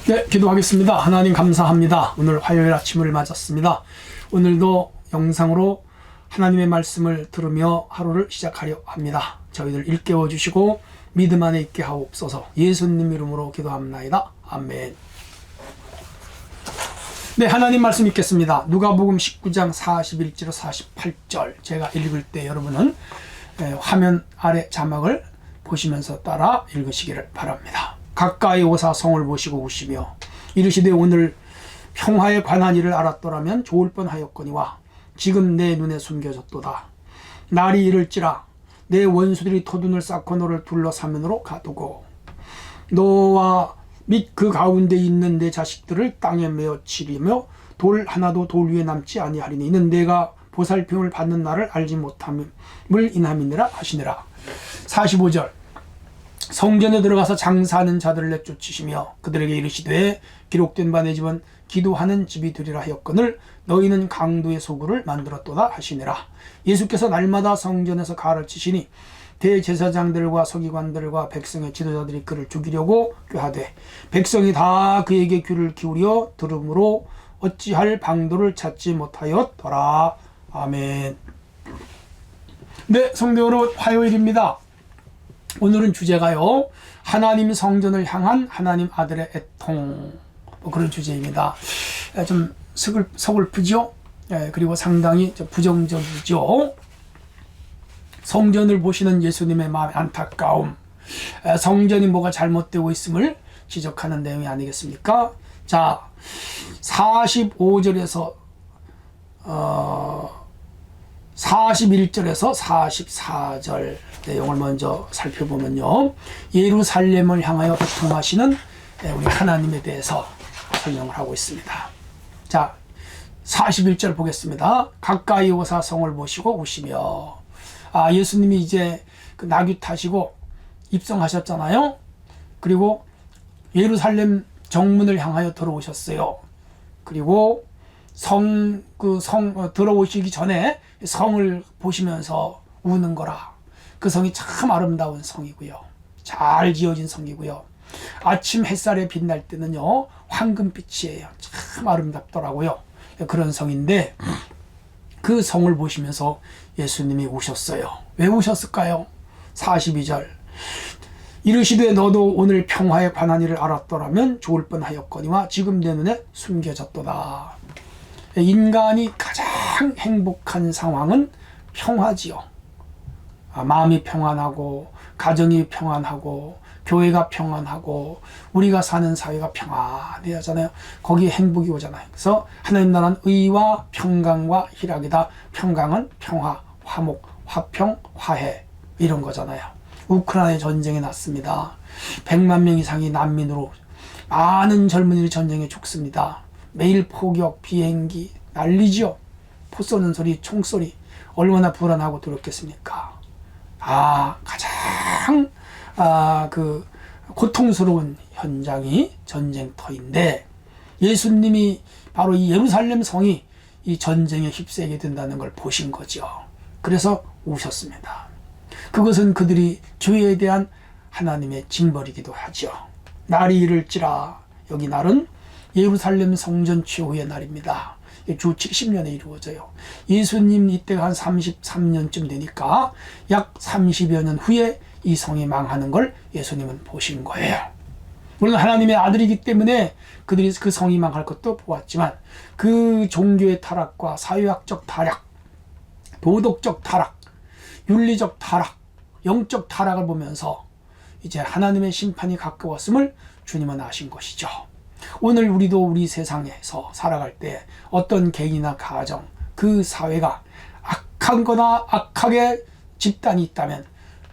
네, 기도하겠습니다. 하나님 감사합니다. 오늘 화요일 아침을 맞았습니다. 오늘도 영상으로 하나님의 말씀을 들으며 하루를 시작하려 합니다. 저희들 일깨워 주시고 믿음 안에 있게 하옵소서. 예수님 이름으로 기도합나이다. 아멘. 네, 하나님 말씀 읽겠습니다. 누가복음 19장 41절 48절 제가 읽을 때 여러분은 화면 아래 자막을 보시면서 따라 읽으시기를 바랍니다. 가까이 오사 성을 보시고 우시며 이르시되 오늘 평화에 관한 일을 알았더라면 좋을 뻔하였거니와 지금 내 눈에 숨겨졌도다. 날이 이를지라 내 원수들이 토둔을 쌓고 너를 둘러사면으로 가두고 너와 및 그 가운데 있는 내 자식들을 땅에 메어 치리며 돌 하나도 돌 위에 남지 아니하리니 이는 내가 보살핌을 받는 날을 알지 못함을 인함이니라 하시니라. 45절 성전에 들어가서 장사하는 자들을 내쫓으시며 그들에게 이르시되 기록된 바 내 집은 기도하는 집이 되리라 하였거늘 너희는 강도의 소굴을 만들었도다 하시니라. 예수께서 날마다 성전에서 가르치시니 대제사장들과 서기관들과 백성의 지도자들이 그를 죽이려고 꾀하되 백성이 다 그에게 귀를 기울여 들음으로 어찌할 방도를 찾지 못하였더라. 아멘. 네, 성도 여러분, 화요일입니다. 오늘은 주제가요, 하나님 성전을 향한 하나님 아들의 애통, 그런 주제입니다. 좀 서글프죠? 그리고 상당히 부정적이죠. 성전을 보시는 예수님의 마음의 안타까움, 성전이 뭐가 잘못되고 있음을 지적하는 내용이 아니겠습니까? 자, 45절에서 41절에서 44절 내용을 먼저 살펴보면요, 예루살렘을 향하여 애통하시는 우리 하나님에 대해서 설명을 하고 있습니다. 자, 41절 보겠습니다. 가까이 오사 성을 보시고 우시며, 예수님이 이제 그 나귀 타시고 입성하셨잖아요. 그리고 예루살렘 정문을 향하여 들어오셨어요. 그리고 들어오시기 전에 성을 보시면서 우는 거라. 그 성이 참 아름다운 성이고요. 잘 지어진 성이고요. 아침 햇살에 빛날 때는요, 황금빛이에요. 참 아름답더라고요. 그런 성인데, 그 성을 보시면서 예수님이 우셨어요. 왜 우셨을까요? 42절 이르시되 너도 오늘 평화에 관한 일을 알았더라면 좋을 뻔하였거니와 지금 내 눈에 숨겨졌도다. 인간이 가장 행복한 상황은 평화지요. 마음이 평안하고 가정이 평안하고 교회가 평안하고 우리가 사는 사회가 평안해야 하잖아요. 거기에 행복이 오잖아요. 그래서 하나님 나라는 의와 평강과 희락이다. 평강은 평화, 화목, 화평, 화해 이런 거잖아요. 우크라이나 전쟁이 났습니다. 100만 명 이상이 난민으로 많은 젊은이들이 전쟁에 죽습니다. 매일 폭격, 비행기 난리죠. 포 쏘는 소리, 총소리 얼마나 불안하고 두렵겠습니까? 가장 그 고통스러운 현장이 전쟁터인데 예수님이 바로 이 예루살렘 성이 이 전쟁에 휩싸이게 된다는 걸 보신 거죠. 그래서 우셨습니다. 그것은 그들이 죄에 대한 하나님의 징벌이기도 하죠. 날이 이를지라, 여기 날은 예루살렘 성전 취후의 날입니다. 주 70년에 이루어져요. 예수님 이때가 한 33년쯤 되니까 약 30여 년 후에 이 성이 망하는 걸 예수님은 보신 거예요. 물론 하나님의 아들이기 때문에 그들이 그 성이 망할 것도 보았지만 그 종교의 타락과 사회학적 타락, 도덕적 타락, 윤리적 타락, 영적 타락을 보면서 이제 하나님의 심판이 가까웠음을 주님은 아신 것이죠. 오늘 우리도 우리 세상에서 살아갈 때 어떤 개인이나 가정, 그 사회가 악한 거나 악하게 집단이 있다면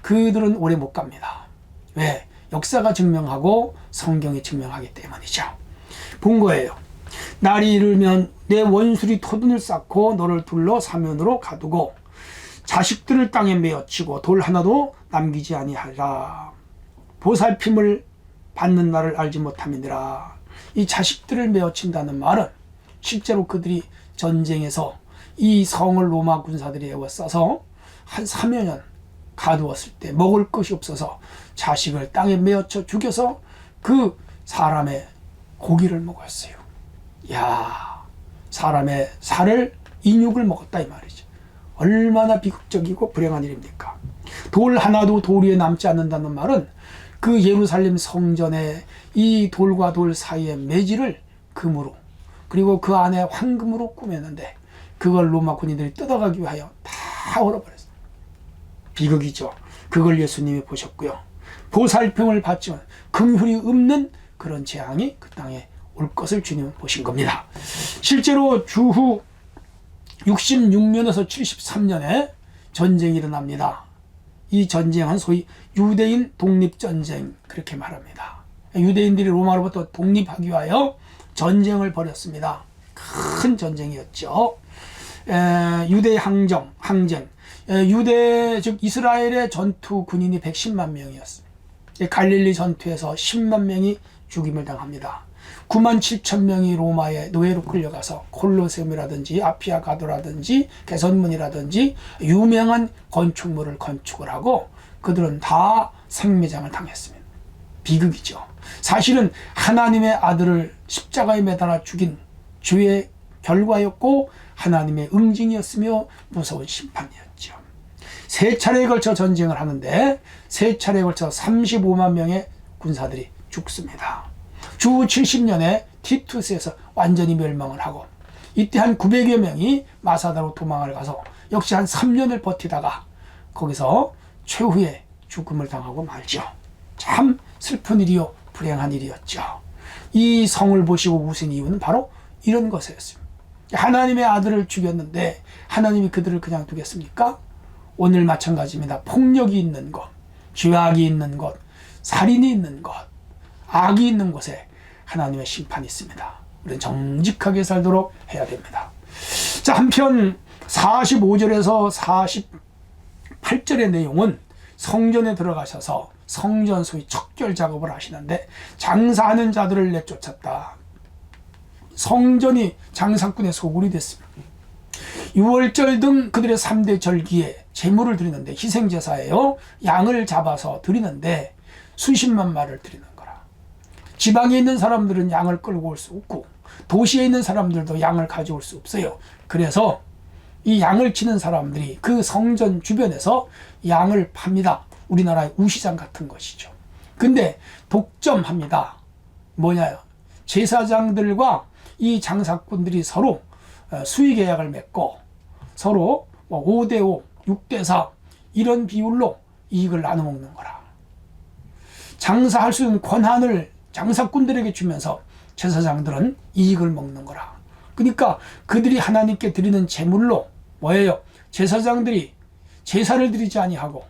그들은 오래 못 갑니다. 왜? 역사가 증명하고 성경이 증명하기 때문이죠. 본 거예요. 날이 이르면 내 원수들이 토둔을 쌓고 너를 둘러 사면으로 가두고 자식들을 땅에 메어치고 돌 하나도 남기지 아니하리라. 보살핌을 받는 날을 알지 못함이니라. 이 자식들을 메어친다는 말은 실제로 그들이 전쟁에서 이 성을 로마 군사들이 에워싸서 한 3여 년 가두었을 때 먹을 것이 없어서 자식을 땅에 메어쳐 죽여서 그 사람의 고기를 먹었어요. 야, 사람의 살을 인육을 먹었다 이 말이죠. 얼마나 비극적이고 불행한 일입니까? 돌 하나도 돌 위에 남지 않는다는 말은 그 예루살렘 성전의 이 돌과 돌 사이의 매질을 금으로 그리고 그 안에 황금으로 꾸몄는데 그걸 로마 군인들이 뜯어가기 위하여 다 얼어버렸어요. 비극이죠. 그걸 예수님이 보셨고요. 보살핌을 받지만 긍휼이 없는 그런 재앙이 그 땅에 올 것을 주님은 보신 겁니다. 실제로 주후 66년에서 73년에 전쟁이 일어납니다. 이 전쟁은 소위 유대인 독립전쟁 그렇게 말합니다. 유대인들이 로마로부터 독립하기 위하여 전쟁을 벌였습니다. 큰 전쟁이었죠. 유대 항쟁. 유대 즉 이스라엘의 전투 군인이 110만 명이었습니다. 갈릴리 전투에서 10만 명이 죽임을 당합니다. 9만 7천 명이 로마의 노예로 끌려가서 콜로세움이라든지 아피아 가도라든지 개선문이라든지 유명한 건축물을 건축을 하고 그들은 다 생매장을 당했습니다. 비극이죠. 사실은 하나님의 아들을 십자가에 매달아 죽인 죄의 결과였고 하나님의 응징이었으며 무서운 심판이었죠. 세 차례에 걸쳐 전쟁을 하는데 세 차례에 걸쳐 35만 명의 군사들이 죽습니다. 주 70년에 티투스에서 완전히 멸망을 하고 이때 한 900여 명이 마사다로 도망을 가서 역시 한 3년을 버티다가 거기서 최후의 죽음을 당하고 말죠. 참 슬픈 일이요 불행한 일이었죠. 이 성을 보시고 우신 이유는 바로 이런 것이었습니다. 하나님의 아들을 죽였는데 하나님이 그들을 그냥 두겠습니까? 오늘 마찬가지입니다. 폭력이 있는 곳, 죄악이 있는 곳, 살인이 있는 곳, 악이 있는 곳에 하나님의 심판이 있습니다. 우리는 정직하게 살도록 해야 됩니다. 자, 한편 45절에서 48절의 내용은 성전에 들어가셔서 성전 소위 척결 작업을 하시는데 장사하는 자들을 내쫓았다. 성전이 장사꾼의 소굴이 됐습니다. 6월절 등 그들의 3대 절기에 제물을 드리는데 희생제사예요. 양을 잡아서 드리는데 수십만 마리를 드리는 거라. 지방에 있는 사람들은 양을 끌고 올 수 없고 도시에 있는 사람들도 양을 가져올 수 없어요. 그래서 이 양을 치는 사람들이 그 성전 주변에서 양을 팝니다. 우리나라의 우시장 같은 것이죠. 근데 독점합니다. 뭐냐요? 제사장들과 이 장사꾼들이 서로 수의 계약을 맺고 서로 5대5, 6대4 이런 비율로 이익을 나눠 먹는 거라. 장사할 수 있는 권한을 장사꾼들에게 주면서 제사장들은 이익을 먹는 거라. 그러니까 그들이 하나님께 드리는 제물로 뭐예요? 제사장들이 제사를 드리지 아니하고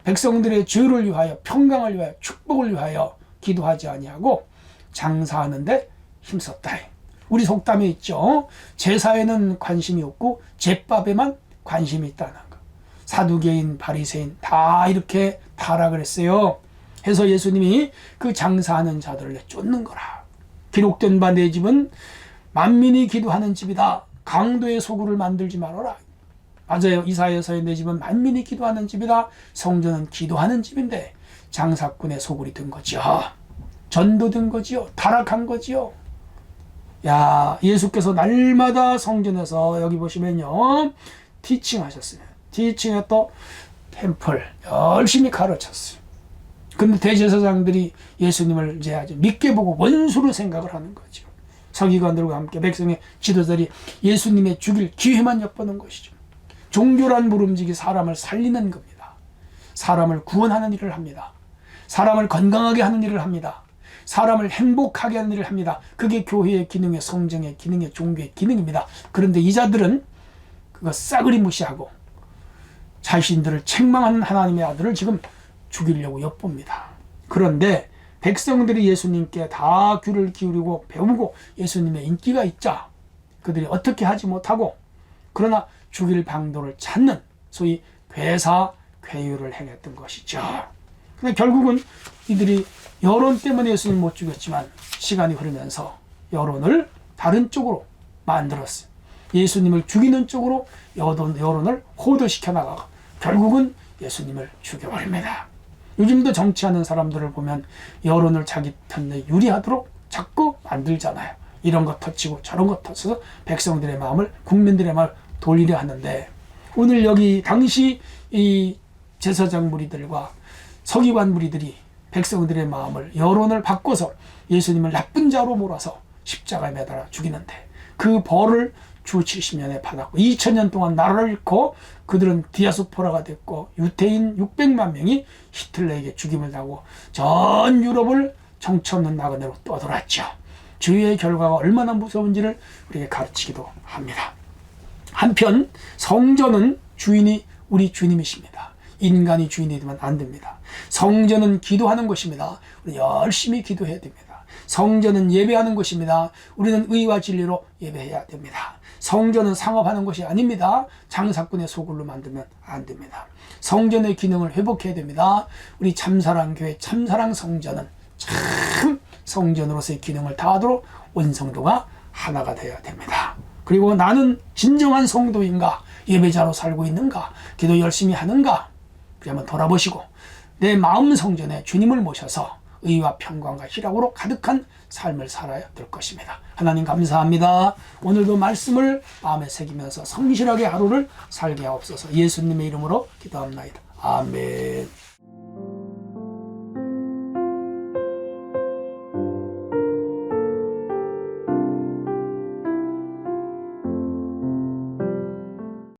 백성들의 죄를 위하여 평강을 위하여 축복을 위하여 기도하지 아니하고 장사하는데 힘썼다. 우리 속담에 있죠. 제사에는 관심이 없고 제밥에만 관심이 있다는 거. 사두개인 바리새인 다 이렇게 타락을 했어요. 해서 예수님이 그 장사하는 자들을 내쫓는 거라. 기록된 바 내 집은 만민이 기도하는 집이다. 강도의 소굴을 만들지 말아라. 맞아요. 이사야서의 내 집은 만민이 기도하는 집이다. 성전은 기도하는 집인데 장사꾼의 소굴이 된 거지요. 전도된 거지요. 타락한 거지요. 야, 예수께서 날마다 성전에서 여기 보시면요 티칭 하셨어요. 티칭에 또 템플 열심히 가르쳤어요. 근데 대제사장들이 예수님을 이제 아주 믿게 보고 원수로 생각을 하는 거죠. 서기관들과 함께 백성의 지도자들이 예수님의 죽일 기회만 엿보는 것이죠. 종교란 모름지기 사람을 살리는 겁니다. 사람을 구원하는 일을 합니다. 사람을 건강하게 하는 일을 합니다. 사람을 행복하게 하는 일을 합니다. 그게 교회의 기능의 성정의 기능의 종교의 기능입니다. 그런데 이 자들은 그거 싸그리 무시하고 자신들을 책망하는 하나님의 아들을 지금 죽이려고 엿봅니다. 그런데 백성들이 예수님께 다 귀를 기울이고 배우고 예수님의 인기가 있자 그들이 어떻게 하지 못하고 그러나 죽일 방도를 찾는 소위 괴사괴유를 행했던 것이죠. 근데 결국은 이들이 여론 때문에 예수님 못 죽였지만 시간이 흐르면서 여론을 다른 쪽으로 만들었어요. 예수님을 죽이는 쪽으로 여론을 호도시켜 나가고 결국은 예수님을 죽여버립니다. 요즘도 정치하는 사람들을 보면 여론을 자기 편에 유리하도록 자꾸 만들잖아요. 이런 것 터치고 저런 것 터쳐서 백성들의 마음을, 국민들의 마음을 돌리려 하는데, 오늘 여기 당시 이 제사장 무리들과 서기관 무리들이 백성들의 마음을, 여론을 바꿔서 예수님을 나쁜 자로 몰아서 십자가에 매달아 죽이는데, 그 벌을 주 70년에 받았고 2000년 동안 나라를 잃고 그들은 디아스포라가 됐고 유태인 600만 명이 히틀러에게 죽임을 당하고 전 유럽을 정처 없는 나그네로 떠돌았죠. 주의의 결과가 얼마나 무서운지를 우리에게 가르치기도 합니다. 한편 성전은 주인이 우리 주님이십니다. 인간이 주인이 되면 안 됩니다. 성전은 기도하는 곳입니다. 우리 열심히 기도해야 됩니다. 성전은 예배하는 곳입니다. 우리는 의와 진리로 예배해야 됩니다. 성전은 상업하는 것이 아닙니다. 장사꾼의 소굴로 만들면 안 됩니다. 성전의 기능을 회복해야 됩니다. 우리 참사랑교회 참사랑 성전은 참 성전으로서의 기능을 다하도록 온 성도가 하나가 되어야 됩니다. 그리고 나는 진정한 성도인가? 예배자로 살고 있는가? 기도 열심히 하는가? 한번 돌아보시고 내 마음 성전에 주님을 모셔서 의와 평강과 희락으로 가득한 삶을 살아야 될 것입니다. 하나님 감사합니다. 오늘도 말씀을 마음에 새기면서 성실하게 하루를 살게 하옵소서. 예수님의 이름으로 기도합니다. 아멘.